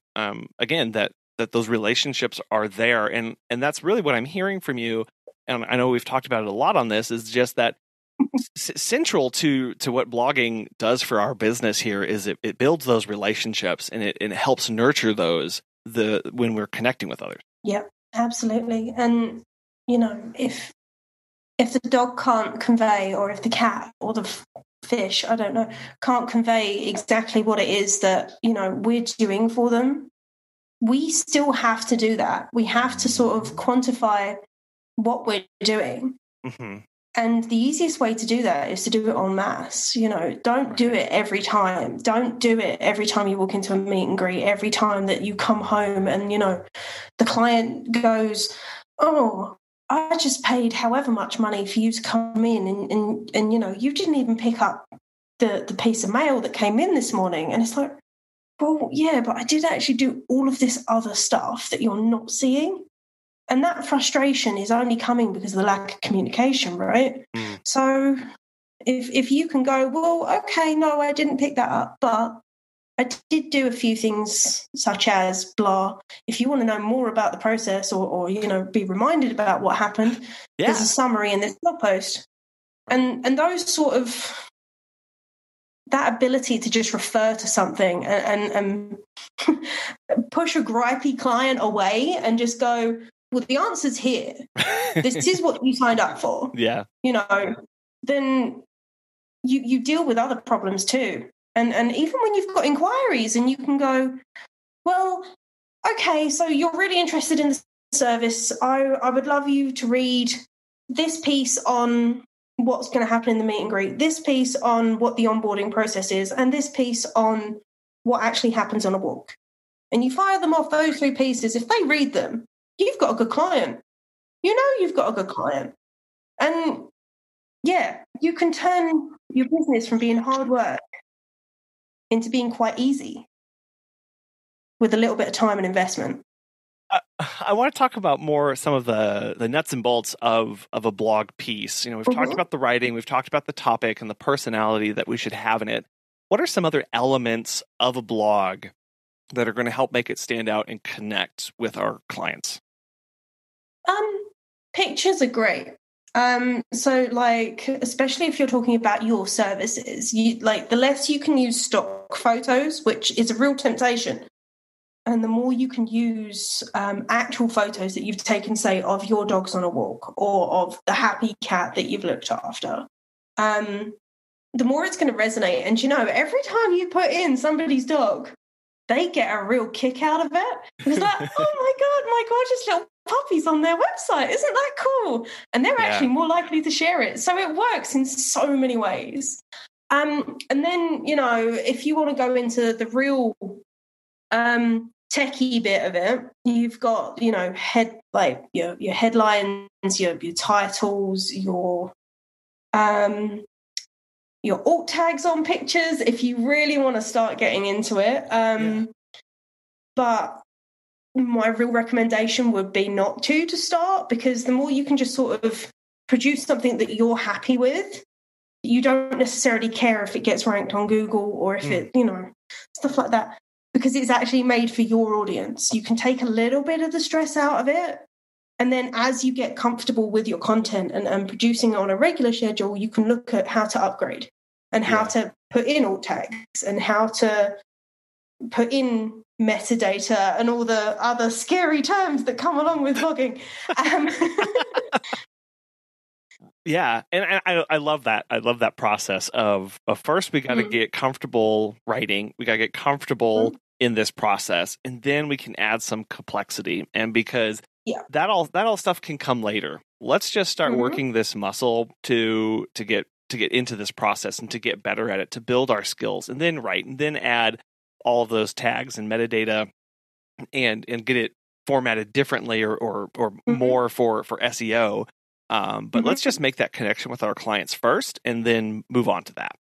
again, that those relationships are there. And that's really what I'm hearing from you. And I know we've talked about it a lot on this, is just that central to what blogging does for our business here is it builds those relationships, and it helps nurture those when we're connecting with others.
Yeah, absolutely. And if the dog can't convey, or if the cat or the fish, I don't know, can't convey exactly what it is that we're doing for them, we still have to do that. We have to sort of quantify what we're doing.
Mm-hmm.
And the easiest way to do that is to do it en masse. Don't do it every time. Don't do it every time you walk into a meet and greet, every time that you come home and, the client goes, oh, I just paid however much money for you to come in and you didn't even pick up the piece of mail that came in this morning. And it's like, well, yeah, but I did actually do all of this other stuff that you're not seeing. And that frustration is only coming because of the lack of communication, right?
Mm.
So if you can go, well, okay, no, I didn't pick that up, but I did do a few things such as blah. If you want to know more about the process or be reminded about what happened, there's a summary in this blog post. And those sort of, that ability to just refer to something and push a gripey client away and just go, well, the answer's here. This is what you signed up for.
Yeah.
Then you deal with other problems too. And even when you've got inquiries and you can go, well, okay, so you're really interested in the service. I would love you to read this piece on what's going to happen in the meet and greet, this piece on what the onboarding process is, and this piece on what actually happens on a walk. And you fire them off those 3 pieces. If they read them, you've got a good client. You've got a good client. And yeah, you can turn your business from being hard work into being quite easy with a little bit of time and investment.
I want to talk about more some of the nuts and bolts of a blog piece. We've talked about the writing, we've talked about the topic and the personality that we should have in it. What are some other elements of a blog that are going to help make it stand out and connect with our clients?
Pictures are great. So especially if you're talking about your services, the less you can use stock photos, which is a real temptation, and the more you can use actual photos that you've taken, say, of your dogs on a walk or of the happy cat that you've looked after, the more it's going to resonate. And every time you put in somebody's dog, they get a real kick out of it. It's like, oh my God, my gorgeous little puppies on their website. Isn't that cool? And they're actually more likely to share it. So it works in so many ways. And then, if you want to go into the real techie bit of it, you've got, your headlines, your titles, your alt tags on pictures, if you really want to start getting into it. But my real recommendation would be not to start, because the more you can just sort of produce something that you're happy with, you don't necessarily care if it gets ranked on Google or if it, stuff like that, because it's actually made for your audience. You can take a little bit of the stress out of it. And then as you get comfortable with your content and producing it on a regular schedule, you can look at how to upgrade and how to put in alt tags and how to put in metadata and all the other scary terms that come along with blogging.
Yeah, and I love that. I love that process of first we got to get comfortable writing. We got to get comfortable in this process, and then we can add some complexity. And because that all stuff can come later. Let's just start working this muscle to get into this process and to get better at it, to build our skills, and then write, and then add all of those tags and metadata, and get it formatted differently or more for SEO. But let's just make that connection with our clients first and then move on to that.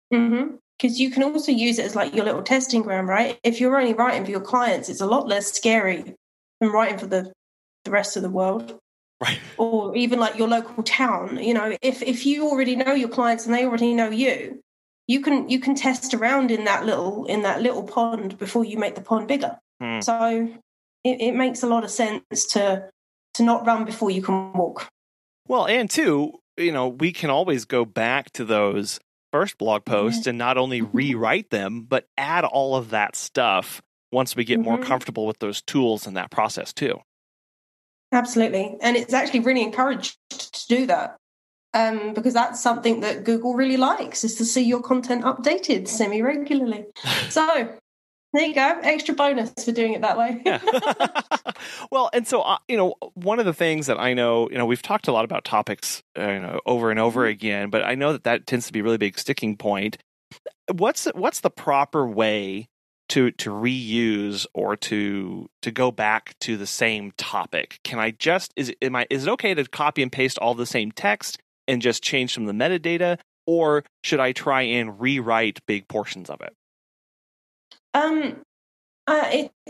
Because you can also use it as like your little testing ground, right? If you're only writing for your clients, it's a lot less scary than writing for the rest of the world.
Right.
Or even like your local town. If you already know your clients and they already know you, you can test around in that little pond before you make the pond bigger. So it makes a lot of sense to not run before you can walk.
Well, and two, we can always go back to those first blog posts and not only rewrite them, but add all of that stuff once we get more comfortable with those tools and that process too.
Absolutely. And it's actually really encouraged to do that, because that's something that Google really likes, is to see your content updated semi-regularly. So there you go. Extra bonus for doing it that way.
Yeah. Well, and so, one of the things that I know, we've talked a lot about topics over and over again, but I know that tends to be a really big sticking point. What's the proper way to reuse or to go back to the same topic? Can I just, is it okay to copy and paste all the same text and just change some of the metadata, or should I try and rewrite big portions of it?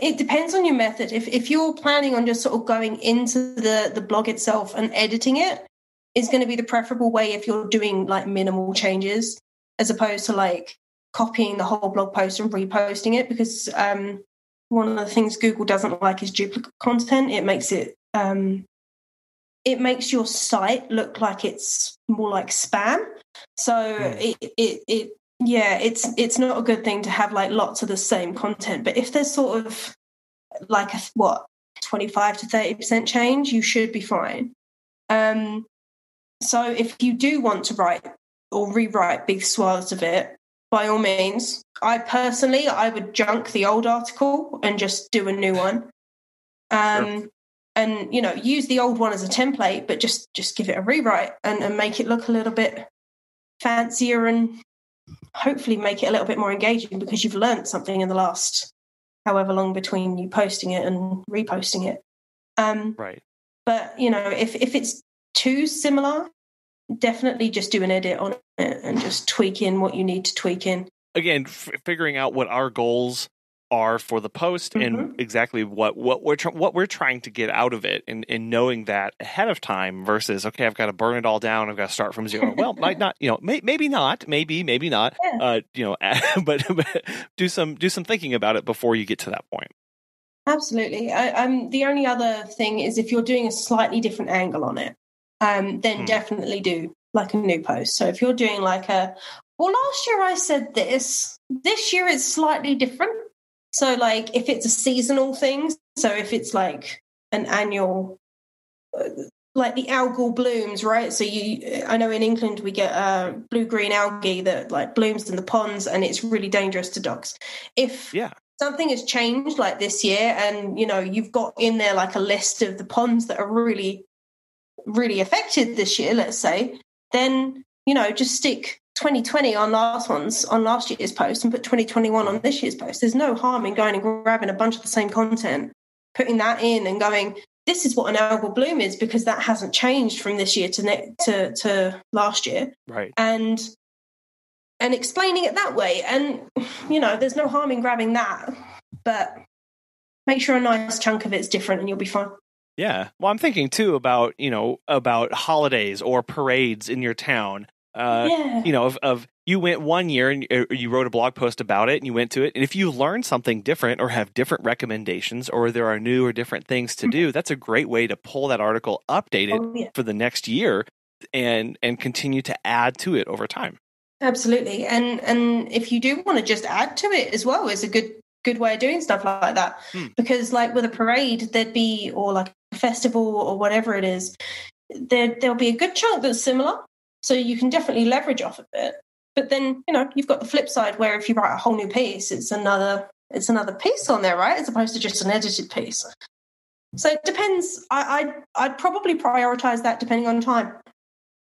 It depends on your method. If you're planning on just sort of going into the blog itself and editing it, is going to be the preferable way if you're doing like minimal changes, as opposed to like copying the whole blog post and reposting it, because one of the things Google doesn't like is duplicate content. It makes your site look like it's more like spam. So it's not a good thing to have like lots of the same content. But if there's sort of like 25 to 30% change, you should be fine. So if you do want to write or rewrite big swaths of it, by all means. I would junk the old article and just do a new one.
Sure.
And use the old one as a template, but just give it a rewrite and make it look a little bit fancier, and hopefully make it a little bit more engaging, because you've learned something in the last however long between you posting it and reposting it.
Right.
But if it's too similar, definitely just do an edit on it and just tweak in what you need to tweak in.
Again, figuring out what our goals are for the post and exactly what we're trying to get out of it, and knowing that ahead of time versus, okay, I've got to burn it all down, I've got to start from zero. Well, might not, maybe not, maybe not, but do some thinking about it before you get to that point.
Absolutely. The only other thing is, if you're doing a slightly different angle on it, then definitely do like a new post. So if you're doing like last year I said this year it's slightly different. So like if it's a seasonal thing, so if it's like an annual, like the algal blooms, right? So I know in England we get blue-green algae that like blooms in the ponds, and it's really dangerous to dogs. If something has changed like this year, and you've got in there like a list of the ponds that are really, really affected this year, let's say, then just stick 2020 on last year's post and put 2021 on this year's post. There's no harm in going and grabbing a bunch of the same content, putting that in and going, this is what an algal bloom is, because that hasn't changed from this year to last year.
Right.
And explaining it that way. And, there's no harm in grabbing that, but make sure a nice chunk of it's different and you'll be fine.
Yeah. Well, I'm thinking too about holidays or parades in your town. Of you went one year and you wrote a blog post about it and you went to it. And if you learn something different or have different recommendations, or there are new or different things to do, that's a great way to pull that article, update it for the next year, and continue to add to it over time.
Absolutely. And if you do want to just add to it as well, is a good way of doing stuff like that. Because like with a parade, there'd be, or like a festival or whatever it is, there'll be a good chunk that's similar. So you can definitely leverage off of it. But then, you've got the flip side where if you write a whole new piece, it's another piece on there, right? As opposed to just an edited piece. So it depends. I'd probably prioritize that depending on time,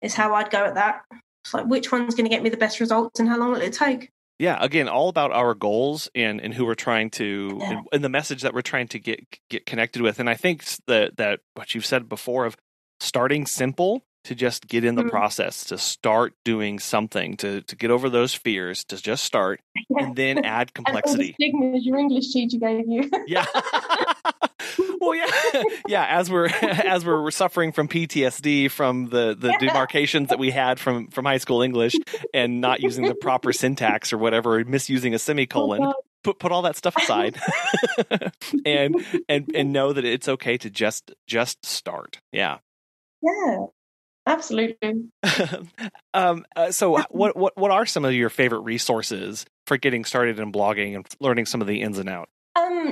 is how I'd go at that. It's like, which one's going to get me the best results and how long will it take?
Yeah, again, all about our goals and who we're trying to, and the message that we're trying to get connected with. And I think that what you've said before of starting simple, to just get in the process, to start doing something, to get over those fears, to just start, and then add complexity.
And all the stigmas your English teacher gave you.
Yeah. Well, yeah. As we're suffering from PTSD from the demarcations that we had from high school English, and not using the proper syntax or whatever, misusing a semicolon. Put all that stuff aside, and know that it's okay to just start. Yeah.
Yeah. Absolutely.
So what are some of your favorite resources for getting started in blogging and learning some of the ins and outs?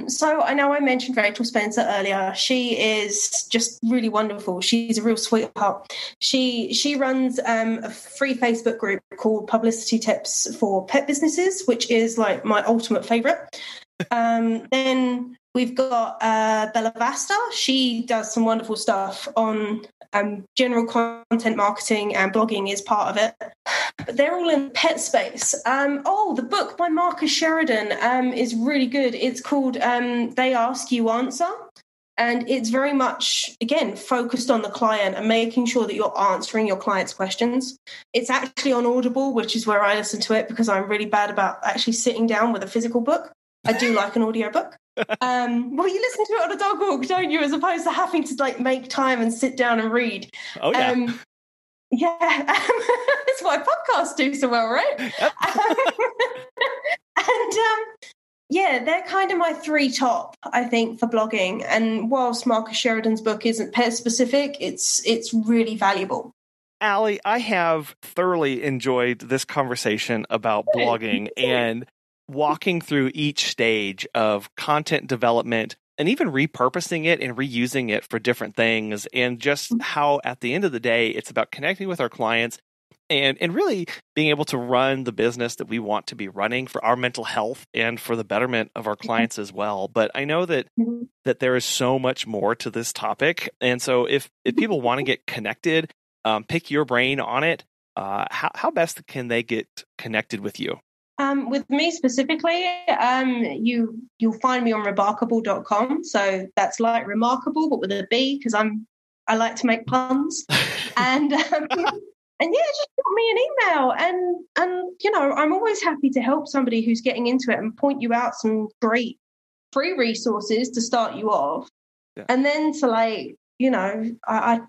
So I know I mentioned Rachel Spencer earlier. She is just really wonderful. She's a real sweetheart. She runs a free Facebook group called Publicity Tips for Pet Businesses, which is like my ultimate favorite. Then we've got Bella Vasta. She does some wonderful stuff on general content marketing, and blogging is part of it. But they're all in the pet space. The book by Marcus Sheridan is really good. It's called They Ask You Answer. And it's very much, again, focused on the client and making sure that you're answering your client's questions. It's actually on Audible, which is where I listen to it because I'm really bad about actually sitting down with a physical book. I do like an audio book. Well, you listen to it on a dog walk, don't you, as opposed to having to like make time and sit down and read.
Oh, yeah.
That's why podcasts do so well, right?
Yep.
They're kind of my three top, I think, for blogging. And whilst Marcus Sheridan's book isn't pet specific, it's really valuable.
Allie, I have thoroughly enjoyed this conversation about blogging and walking through each stage of content development and even repurposing it and reusing it for different things, and just how at the end of the day, it's about connecting with our clients and really being able to run the business that we want to be running for our mental health and for the betterment of our clients as well. But I know that there is so much more to this topic. And so if people want to get connected, pick your brain on it, how best can they get connected with you?
With me specifically, you'll find me on rebarkable.com. So that's like remarkable, but with a B, because I like to make puns. And just drop me an email. And I'm always happy to help somebody who's getting into it and point you out some great free resources to start you off. Yeah. And then to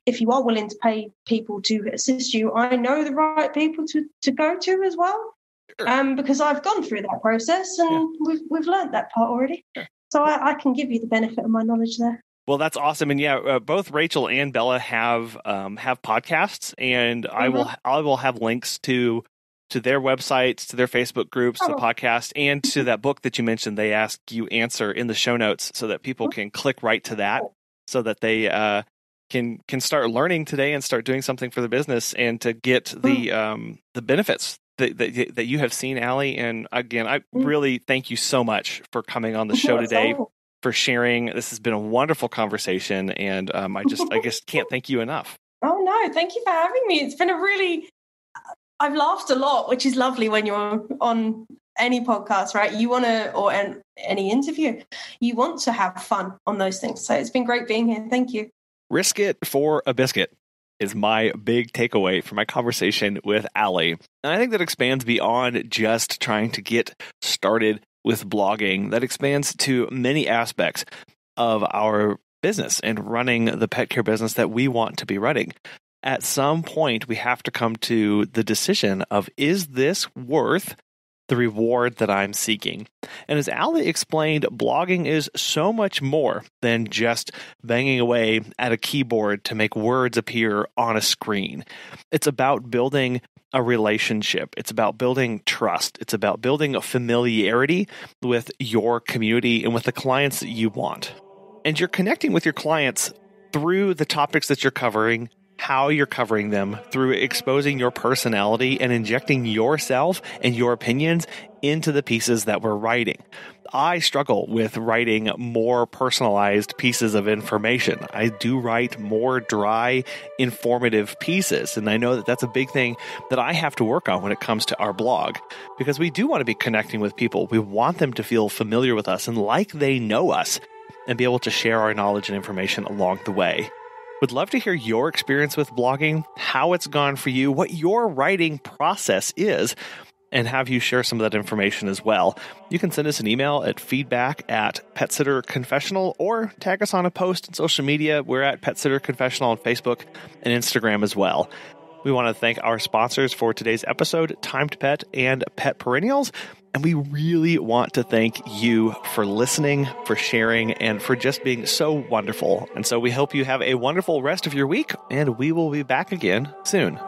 if you are willing to pay people to assist you, I know the right people to go to as well. Sure. Because I've gone through that process and we've learned that part already. Sure. So I can give you the benefit of my knowledge there.
Well, that's awesome. And both Rachel and Bella have podcasts, and I will have links to their websites, to their Facebook groups, the podcast, and to that book that you mentioned, They Ask You Answer, in the show notes, so that people can click right to that, so that they can start learning today and start doing something for the business and to get the benefits that you have seen, Allie. And again, I really thank you so much for coming on the show today, for sharing. This has been a wonderful conversation, and I guess can't thank you enough.
Oh no, thank you for having me. It's been I've laughed a lot, which is lovely when you're on any podcast, right? You want to, or any interview, you want to have fun on those things. So it's been great being here. Thank you. Risk it for a biscuit is my big takeaway from my conversation with Allie. And I think that expands beyond just trying to get started with blogging. That expands to many aspects of our business and running the pet care business that we want to be running. At some point, we have to come to the decision of, is this worth the reward that I'm seeking? And as Allie explained, blogging is so much more than just banging away at a keyboard to make words appear on a screen. It's about building a relationship. It's about building trust. It's about building a familiarity with your community and with the clients that you want. And you're connecting with your clients through the topics that you're covering, how you're covering them, through exposing your personality and injecting yourself and your opinions into the pieces that we're writing. I struggle with writing more personalized pieces of information. I do write more dry, informative pieces, and I know that that's a big thing that I have to work on when it comes to our blog, because we do want to be connecting with people. We want them to feel familiar with us and like they know us, and be able to share our knowledge and information along the way. Would love to hear your experience with blogging, how it's gone for you, what your writing process is, and have you share some of that information as well. You can send us an email at feedback@PetSitterConfessional, or tag us on a post on social media. We're at Pet Sitter Confessional on Facebook and Instagram as well. We want to thank our sponsors for today's episode, Time to Pet and Pet Perennials.
And we really want to thank you for listening, for sharing, and for just being so wonderful. And so we hope you have a wonderful rest of your week, and we will be back again soon.